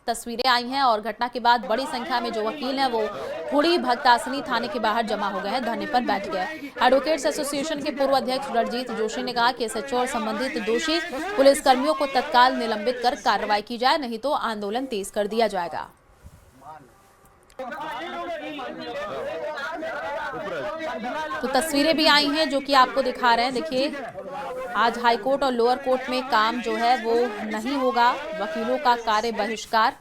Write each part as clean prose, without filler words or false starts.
तस्वीरें आई हैं और घटना के बाद बड़ी संख्या में जो वकील हैं वो हुडी भक्तासनी थाने के बाहर जमा हो गए हैं, धरने पर बैठ गए। एडवोकेट्स एसोसिएशन के पूर्व अध्यक्ष रणजीत जोशी ने कहा कि एसएचओ और संबंधित दोषी पुलिसकर्मियों को तत्काल निलंबित कर कार्रवाई की जाए, नहीं तो आंदोलन तेज कर दिया जाएगा। तो तस्वीरें भी आई हैं जो कि आपको दिखा रहे हैं। देखिए, आज हाईकोर्ट और लोअर कोर्ट में काम जो है वो नहीं होगा, वकीलों का कार्य बहिष्कार।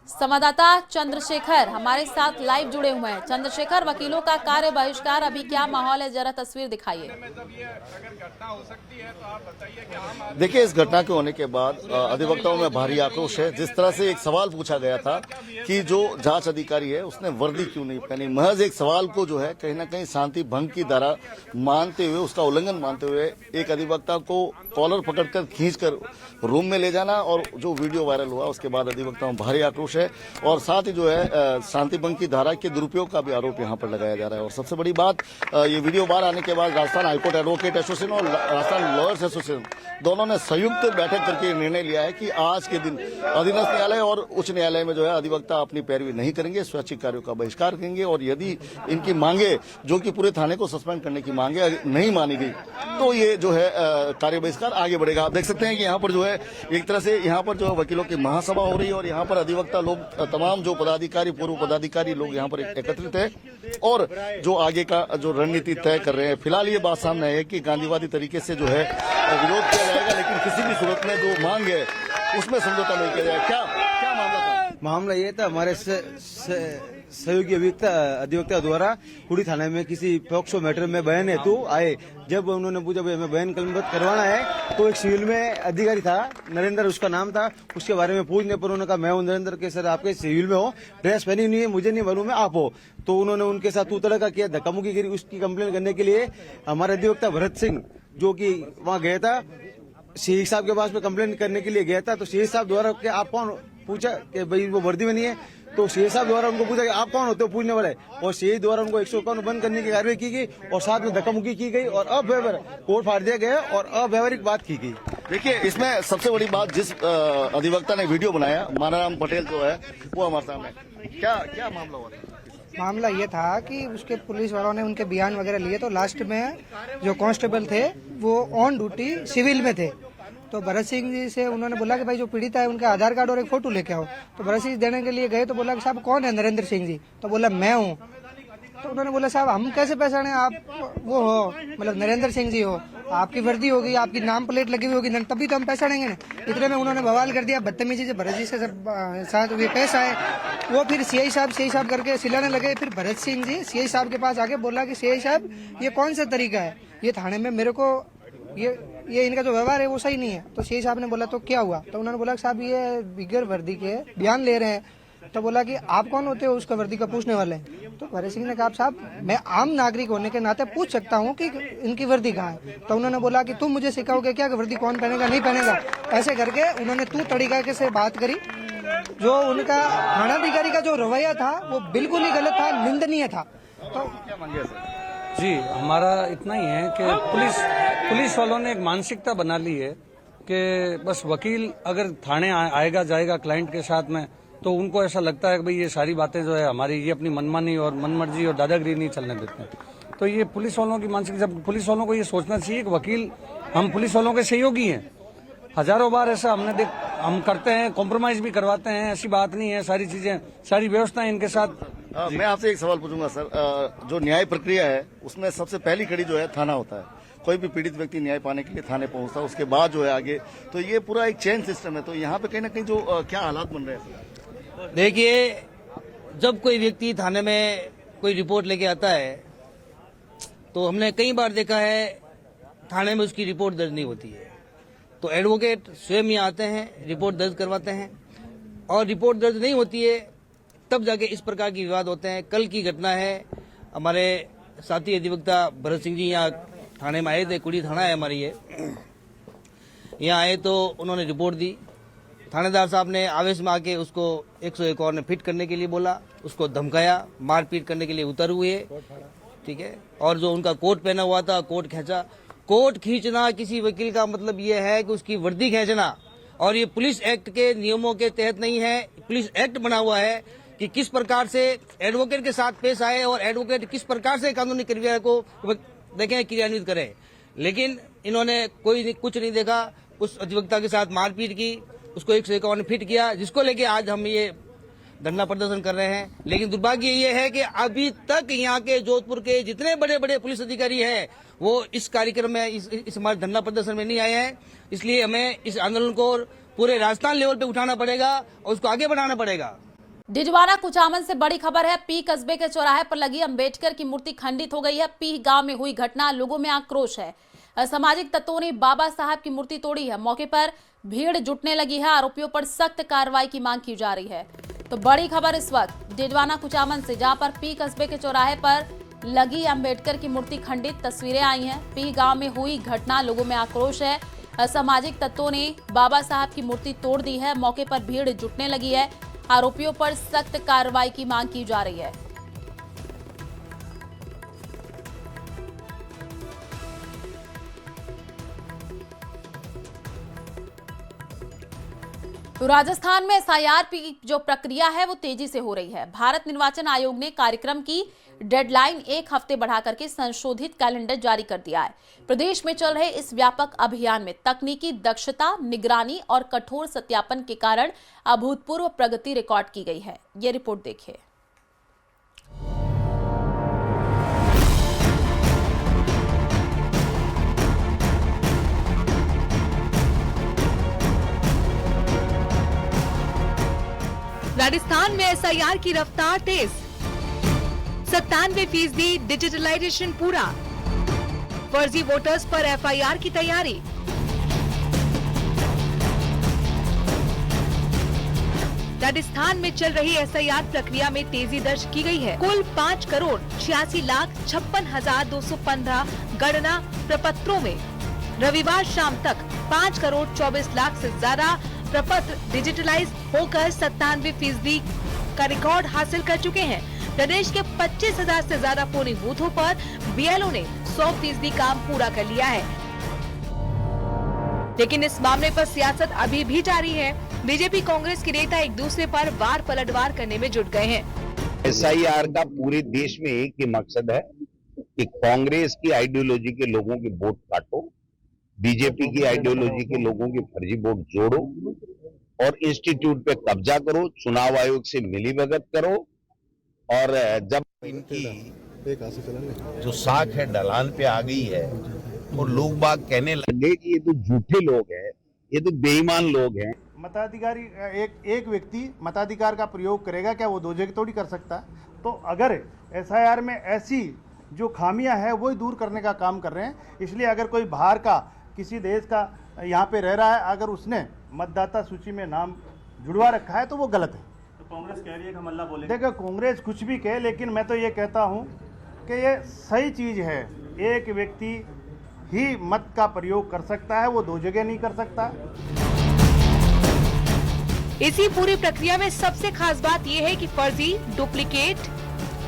संवाददाता चंद्रशेखर हमारे साथ लाइव जुड़े हुए हैं। चंद्रशेखर, वकीलों का कार्य बहिष्कार, अभी क्या माहौल है, जरा तस्वीर दिखाइए। देखिए, इस घटना के होने के बाद अधिवक्ताओं में भारी आक्रोश है। जिस तरह से एक सवाल पूछा गया था कि जो जांच अधिकारी है उसने वर्दी क्यों नहीं पहनी, महज एक सवाल को जो है कहीं ना कहीं शांति भंग की धारा मानते हुए, उसका उल्लंघन मानते हुए एक अधिवक्ता को कॉलर पकड़कर खींचकर रूम में ले जाना और जो वीडियो वायरल हुआ उसके बाद अधिवक्ताओं में भारी आक्रोश है और साथ ही जो है शांति भंग की धारा के दुरुपयोग का भी आरोप यहां पर लगाया जा रहा है। और सबसे बड़ी बात, ये वीडियो बाहर आने के बाद राजस्थान हाईकोर्ट एडवोकेट एसोसिएशन और राजस्थान लॉयर्स एसोसिएशन दोनों ने संयुक्त बैठक करके निर्णय लिया है कि आज के दिन अधीनस्थ न्यायालय और उच्च न्यायालय में जो है अधिवक्ता अपनी पैरवी नहीं करेंगे, स्वैच्छिक कार्यों का बहिष्कार करेंगे और यदि इनकी मांगे, जो कि पूरे थाने को सस्पेंड करने की मांगे, नहीं मानी गई तो ये जो है कार्य बहिष्कार आगे बढ़ेगा। आप देख सकते हैं कि यहाँ पर जो है एक तरह से यहाँ पर जो है वकीलों की महासभा हो रही है और यहाँ पर अधिवक्ता लोग, तमाम जो पदाधिकारी, पूर्व पदाधिकारी लोग यहाँ पर एकत्रित है और जो आगे का जो रणनीति तय कर रहे हैं। फिलहाल ये बात सामने है कि गांधीवादी तरीके से जो है विरोध किया जाएगा, लेकिन किसी भी सूरत में जो मांग है उसमें समझौता नहीं किया जाएगा। क्या मामला था? मामला ये था, हमारे सहयोगी अधिवक्ता द्वारा हुडी थाने में किसी पॉक्सो मैटर में बयान हेतु आए। जब उन्होंने पूछा भाई हमें बयान कलमबद्ध करवाना है, तो एक सिविल में अधिकारी था, नरेंद्र उसका नाम था, उसके बारे में पूछने पर उन्होंने कहा मैं हूं नरेंद्र के सर, आपके सिविल में हो, ड्रेस पहनी नहीं है, मुझे नहीं मालूम है, आप हो। तो उन्होंने उनके साथ तू तड़का किया, धक्कामुक्की करी। उसकी कंप्लेन करने के लिए हमारे अधिवक्ता भरत सिंह जो कि वहाँ गया था, सीए साहब के पास में कंप्लेन करने के लिए गया था। तो सीए साहब द्वारा कि आप कौन, पूछा कि भाई वो वर्दी में नहीं है, तो सीए साहब द्वारा उनको पूछा कि आप कौन होते हो पूछने वाले, और सीए द्वारा उनको 151 बंद करने की कार्रवाई की गई और साथ में धक्कामुक्की की गई और अव्यवहारिक कोर्ट फाड़ दिया गया और अव्यवहारिक बात की गई। देखिए, इसमें सबसे बड़ी बात, जिस अधिवक्ता ने वीडियो बनाया, मानाराम पटेल जो है, वो हमारे सामने, क्या मामला हुआ? मामला ये था कि उसके पुलिस वालों ने उनके बयान वगैरह लिए, तो लास्ट में जो कांस्टेबल थे वो ऑन ड्यूटी सिविल में थे। तो भरत सिंह जी से उन्होंने बोला कि भाई जो पीड़ित है उनका आधार कार्ड और एक फोटो लेके आओ। तो भरत सिंह देने के लिए गए तो बोला कि साहब कौन है नरेंद्र सिंह जी? तो बोला मैं हूँ। तो उन्होंने बोला साहब हम कैसे पहचाने आप वो हो, मतलब नरेंद्र सिंह जी हो, आपकी वर्दी होगी, आपकी नाम प्लेट लगी हुई होगी, तभी तो हम पहचानेंगे ना। इतने में उन्होंने बवाल कर दिया, बदतमीजी से भरत जी से साथ ये पेश आए। वो फिर सीआई साहब करके चिल्लाने लगे। फिर भरत सिंह जी सीआई साहब के पास आके बोला कि सीआई साहब ये कौन सा तरीका है, ये थाने में मेरे को ये इनका जो व्यवहार है वो सही नहीं है। तो सीआई साहब ने बोला तो क्या हुआ? तो उन्होंने बोला साहब ये बिगर वर्दी के बयान ले रहे हैं। तो बोला कि आप कौन होते हो उसका वर्दी का पूछने वाले? तो भरत सिंह ने कहा साहब मैं आम नागरिक होने के नाते पूछ सकता हूं कि इनकी वर्दी कहाँ है। तो उन्होंने बोला कि तुम मुझे सिखाओगे क्या कि वर्दी कौन पहनेगा नहीं पहनेगा? ऐसे करके उन्होंने तू तरीके से बात करी। जो उनका थानाधिकारी का जो रवैया था वो बिल्कुल ही गलत था, निंदनीय था। तो क्या मांगे सर? जी, हमारा इतना ही है कि पुलिस वालों ने एक मानसिकता बना ली है कि बस वकील अगर थाने आएगा जाएगा क्लाइंट के साथ में, तो उनको ऐसा लगता है कि भाई ये सारी बातें जो है हमारी, ये अपनी मनमानी और मनमर्जी और दादागिरी नहीं चलने देते हैं। तो ये पुलिस वालों की मानसिकता, पुलिस वालों को ये सोचना चाहिए कि वकील, हम पुलिस वालों के सहयोगी हैं। हजारों बार ऐसा हम करते हैं, कॉम्प्रोमाइज भी करवाते हैं, ऐसी बात नहीं है। सारी चीजें, सारी व्यवस्थाएं इनके साथ। मैं आपसे एक सवाल पूछूंगा सर, जो न्याय प्रक्रिया है उसमें सबसे पहली कड़ी जो है थाना होता है। कोई भी पीड़ित व्यक्ति न्याय पाने के लिए थाने पहुंचता है, उसके बाद जो है आगे, तो ये पूरा एक चेन सिस्टम है। तो यहाँ पे कहीं ना कहीं जो क्या हालात बन रहे हैं? देखिए, जब कोई व्यक्ति थाने में कोई रिपोर्ट लेके आता है तो हमने कई बार देखा है थाने में उसकी रिपोर्ट दर्ज नहीं होती है, तो एडवोकेट स्वयं ही आते हैं, रिपोर्ट दर्ज करवाते हैं और रिपोर्ट दर्ज नहीं होती है तब जाके इस प्रकार की विवाद होते हैं। कल की घटना है, हमारे साथी अधिवक्ता भरत सिंह जी यहाँ थाने में आए थे, कुड़ी थाना है हमारी ये, यहाँ आए तो उन्होंने रिपोर्ट दी। थानेदार साहब ने आवेश में आके उसको 101 और ने फिट करने के लिए बोला, उसको धमकाया, मारपीट करने के लिए उतर हुए, ठीक है। और जो उनका कोट पहना हुआ था, कोट खींचा। कोट खींचना किसी वकील का मतलब ये है कि उसकी वर्दी खींचना और ये पुलिस एक्ट के नियमों के तहत नहीं है। पुलिस एक्ट बना हुआ है कि किस प्रकार से एडवोकेट के साथ पेश आए और एडवोकेट किस प्रकार से कानूनी क्रिया को देखें, क्रियान्वित करें। लेकिन इन्होंने कुछ नहीं देखा, उस अधिवक्ता के साथ मारपीट की, उसको 151 फिट किया, जिसको लेके आज हम ये धरना प्रदर्शन कर रहे हैं। लेकिन दुर्भाग्य ये है कि अभी तक यहाँ के जोधपुर के जितने बड़े बड़े पुलिस अधिकारी हैं वो इस कार्यक्रम में, इस हमारे धरना प्रदर्शन में नहीं आए हैं। इसलिए हमें इस आंदोलन को पूरे राजस्थान लेवल पे उठाना पड़ेगा और उसको आगे बढ़ाना पड़ेगा। डिडवाना कुचामन से बड़ी खबर है। पीह कस्बे के चौराहे पर लगी अंबेडकर की मूर्ति खंडित हो गई है। पीह गांव में हुई घटना, लोगों में आक्रोश है। असामाजिक तत्वों ने बाबा साहब की मूर्ति तोड़ी है। मौके पर भीड़ जुटने लगी है। आरोपियों पर सख्त कार्रवाई की मांग की जा रही है। तो बड़ी खबर इस वक्त डिडवाना कुचामन से, जहां पर पीह कस्बे के चौराहे पर लगी अंबेडकर की मूर्ति खंडित तस्वीरें आई हैं। पीह गांव में हुई घटना, लोगों में आक्रोश है। असामाजिक तत्वों ने बाबा साहब की मूर्ति तोड़ दी है। मौके पर भीड़ जुटने लगी है। आरोपियों पर सख्त कार्रवाई की मांग की जा रही है। तो राजस्थान में एसआईआर की जो प्रक्रिया है वो तेजी से हो रही है। भारत निर्वाचन आयोग ने कार्यक्रम की डेडलाइन 1 हफ्ते बढ़ाकर के संशोधित कैलेंडर जारी कर दिया है। प्रदेश में चल रहे इस व्यापक अभियान में तकनीकी दक्षता, निगरानी और कठोर सत्यापन के कारण अभूतपूर्व प्रगति रिकॉर्ड की गई है। ये रिपोर्ट देखिए। राजस्थान में एसआईआर की रफ्तार तेज, 97% डिजिटलाइजेशन पूरा, फर्जी वोटर्स पर एफआईआर की तैयारी। राजस्थान में चल रही एसआईआर प्रक्रिया में तेजी दर्ज की गई है। कुल 5,86,56,215 गणना प्रपत्रों में रविवार शाम तक 5,24,00,000 से ज्यादा प्रपत्र डिजिटलाइज होकर 97% का रिकॉर्ड हासिल कर चुके हैं। प्रदेश के 25,000 से ज्यादा पोलिंग बूथों पर बीएलओ ने 100% काम पूरा कर लिया है। लेकिन इस मामले पर सियासत अभी भी जारी है। बीजेपी कांग्रेस के नेता एक दूसरे पर वार पलटवार करने में जुट गए हैं। एसआईआर का पूरे देश में एक ही मकसद है कि कांग्रेस की आइडियोलॉजी के लोगों के वोट काटो, बीजेपी की आइडियोलॉजी के लोगों के फर्जी वोट जोड़ो और इंस्टीट्यूट पे कब्जा करो, चुनाव आयोग से मिलीभगत करो। और जब इनकी जो साख है ढलान पे आ गई है और लोग बाग कहने लगे कि ये तो झूठे लोग हैं, ये तो बेईमान लोग हैं। मताधिकारी एक व्यक्ति मताधिकार का प्रयोग करेगा, क्या वो दो जगह थोड़ी कर सकता है? तो अगर एसआईआर में ऐसी जो खामियां हैं वो दूर करने का काम कर रहे हैं। इसलिए अगर कोई बाहर का किसी देश का यहाँ पे रह रहा है, अगर उसने मतदाता सूची में नाम जुड़वा रखा है तो वो गलत है। तो कांग्रेस कह रही है कि हम हल्ला बोलेंगे। देखो, कांग्रेस कुछ भी कहे, लेकिन मैं तो ये कहता हूँ कि ये सही चीज़ है। एक व्यक्ति ही मत का प्रयोग कर सकता है, वो दो जगह नहीं कर सकता। इसी पूरी प्रक्रिया में सबसे खास बात यह है कि फर्जी, डुप्लीकेट,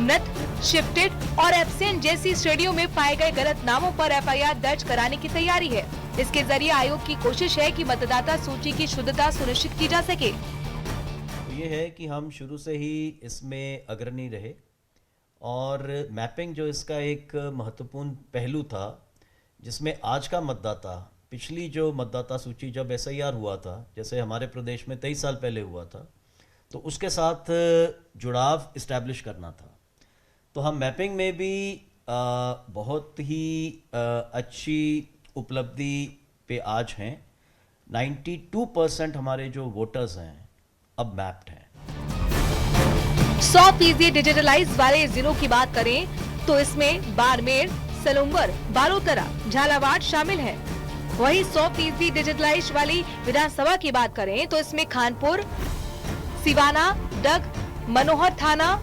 नट, शिफ्टेड और एब्सेंट जैसी श्रेणियों में पाए गए गलत नामों पर एफआईआर दर्ज कराने की तैयारी है। इसके जरिए आयोग की कोशिश है कि मतदाता सूची की शुद्धता सुनिश्चित की जा सके। ये है कि हम शुरू से ही इसमें अग्रणी रहे और मैपिंग जो इसका एक महत्वपूर्ण पहलू था, जिसमें आज का मतदाता, पिछली जो मतदाता सूची जब एसआईआर हुआ था, जैसे हमारे प्रदेश में 23 साल पहले हुआ था, तो उसके साथ जुड़ाव इस्टेब्लिश करना था। तो हम मैपिंग में भी बहुत ही अच्छी उपलब्धि पे आज हैं। 92% हमारे जो वोटर्स हैं अब मैप्ड हैं। 100% डिजिटलाइज वाले जिलों की बात करें तो इसमें बाड़मेर, सलूंबर, बालोतरा, झालावाड़ शामिल हैं। वहीं 100% डिजिटलाइज वाली विधानसभा की बात करें तो इसमें खानपुर, सिवाना, डग, मनोहर थाना,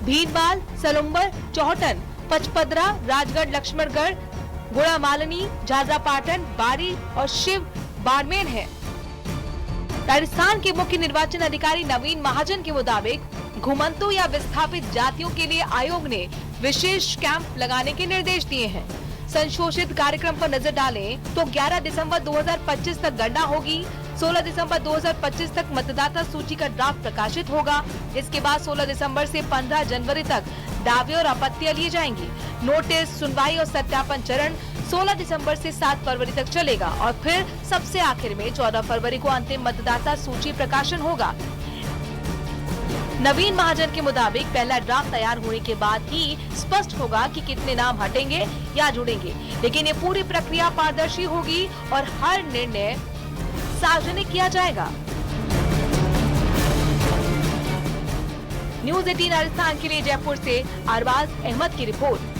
भीनमाल, सलूंबर, चौहटन, पचपदरा, राजगढ़, लक्ष्मणगढ़, गुड़ामालनी, झालरापाटन, बारी और शिव बाड़मेर है। राजस्थान के मुख्य निर्वाचन अधिकारी नवीन महाजन के मुताबिक घुमंतु या विस्थापित जातियों के लिए आयोग ने विशेष कैंप लगाने के निर्देश दिए हैं। संशोधित कार्यक्रम पर नजर डालें तो 11 दिसंबर 2025 तक गणना होगी। 16 दिसंबर 2025 तक मतदाता सूची का ड्राफ्ट प्रकाशित होगा। इसके बाद 16 दिसंबर से 15 जनवरी तक दावे और आपत्तियां ली जाएंगी। नोटिस, सुनवाई और सत्यापन चरण 16 दिसंबर से 7 फरवरी तक चलेगा और फिर सबसे आखिर में 14 फरवरी को अंतिम मतदाता सूची प्रकाशन होगा। नवीन महाजन के मुताबिक पहला ड्राफ्ट तैयार होने के बाद ही स्पष्ट होगा कि कितने नाम हटेंगे या जुड़ेंगे, लेकिन ये पूरी प्रक्रिया पारदर्शी होगी और हर निर्णय सार्वजनिक किया जाएगा। न्यूज़ 18 राजस्थान के लिए जयपुर से अरबाज अहमद की रिपोर्ट।